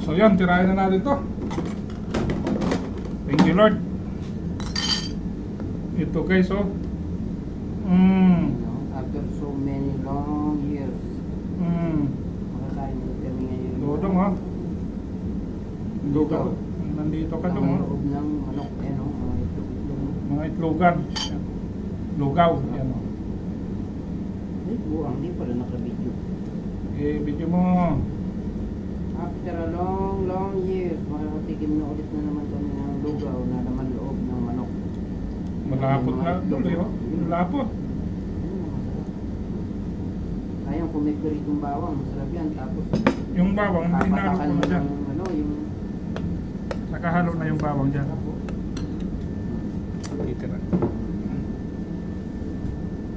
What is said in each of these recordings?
So yan, tirahin na natin to. Thank you Lord. Ito guys, oh. After so many long years, makakain ulit kami ngayon. Dodong, ha? Lugaw. Nandito ka dong, Ang ha? loob ng manok, mga itlog. Mga itlogan. Lugaw. Yan, oh. Ay, buwang, di pala nakabidyo. Video mo. After a long years, makakatikim na ulit na naman kami ng lugaw na naman loob ng manok. Malapot na tuloy, oh. Malapot. Sayang kung may piritong bawang, masarap yan. Tapos, Yung bawang, hindi nalo papatakan ko mo na dyan. ng yung Nakahalo na yung bawang dyan. Titira.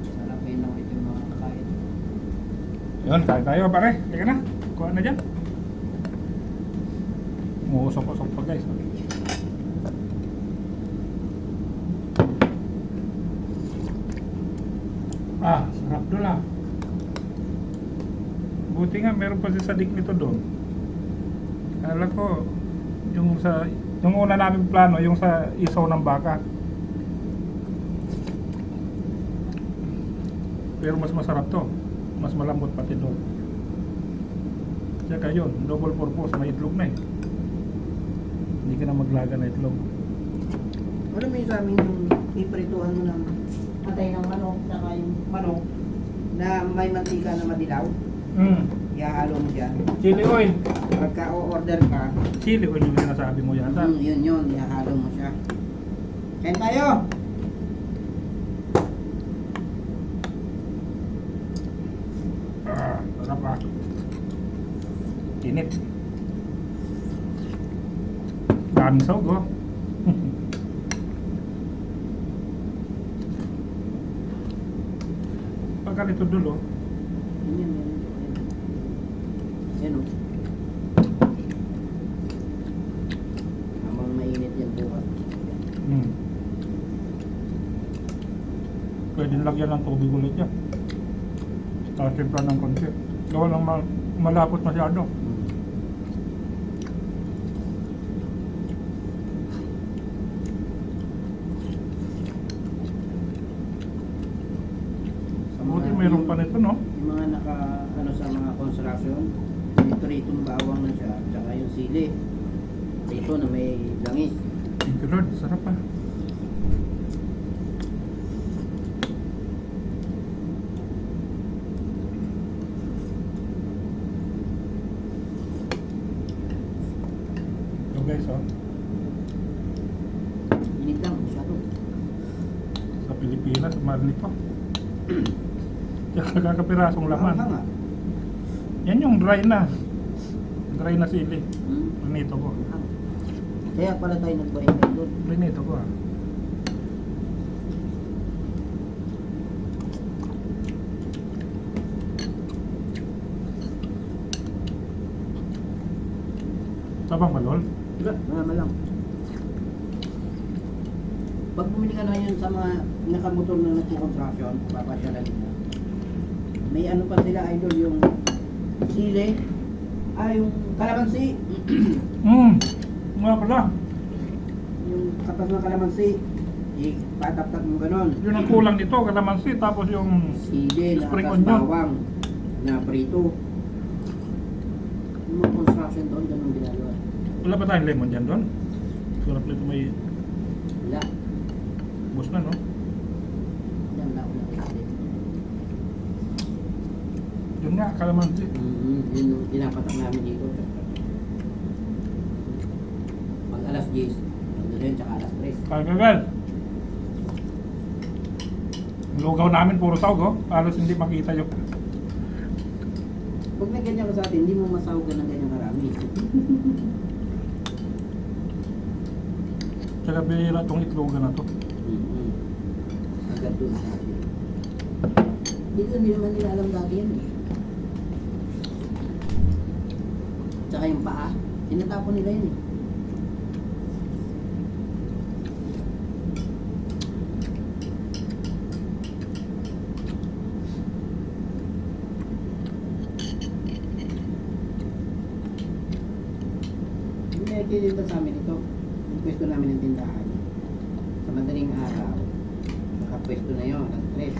sarap kayo na ulit yung mga kakain. Yun, kain tayo pare. Teka na. Kuha na dyan. Umuusok-usok pa guys. Sarap doon ah. Buti nga meron pa si sadik nito doon. Alam ko yung una naming plano yung sa isaw ng baka. Pero mas masarap to. Mas malambot pati doon. Tsaka yun, double purpose, may itlog na eh. Hindi ka na maglaga na itlog. Alam mo yung sa amin yung iprituhan mo ng patay ng manok, saka yung manok na may mantika na madilaw. Ihalo mo dyan. Chili oil. Pagka o-order ka, Chili oil yung sinasabi mo yata. yun, ihalo mo siya. Kain tayo! Sarap ah. Init. Daming sawg oh. Pagka nito dulo, Yan. Yan o. Habang mainit yan bukas. pwede lagyan ng tubig ulit yan. Tapos simpla ng konti. Gawa lang malapot masyado. Buti mayroon pa nito, no? Yung mga sa mga construction, ito bawang na siya, tsaka yung sili. Ito na may langis. Thank you Lord, sarap ah. Ito guys, oh. Init lang, masyado. Sa Pilipinas, marinit pa. Tsaka kakapirasong laman. Nga. Yan yung dry na. Dry na sili. Hmm. Prinito ko. Kaya pala tayo nagbayad ngayon doon. Prinito ko ah. Sabang malol? Diba? Marama lang. Pag bumili ka na yun sa mga nakamotor na nagko-construction, papasyalan nila. May ano pa sila, idol, yung sili, yung kalamansi. Nga pala. Yung katas ng kalamansi, ipatap-tap mo ganon. Yun ang kulang nito, kalamansi, tapos yung Sili na spring atas onion. bawang na prito. Yung mga construction doon, ganun ginagawa. Wala pa tayong lemon dyan doon? Sarap nito may Wala. bus na, no? Yan na ako nakikita. Yun nga, kalamansi. Yun yung pinapatak namin dito. Pag alas 10, nandun yun, tsaka alas 3. Kagagal. Lugaw namin, puro sawg, oh. Halos hindi makita yung... Pag may ganyan ka sa atin, hindi mo masawagan ng ganyang karami. Tsaka bihira tong itlogan na to. Agad doon sa atin. Dito hindi naman nila alam dati yan eh. Tsaka yung paa, tinatapon nila yun eh. nagtitinda sa amin ito. Yung pwesto namin ng tindahan. Sa madaling araw, nakapwesto na yun, alas 3. Eh,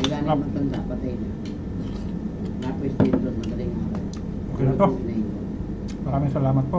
wala na yung matanda, patay na. Napwesto yun doon, madaling araw. Okay na to. Tulog na yun. Maraming salamat po.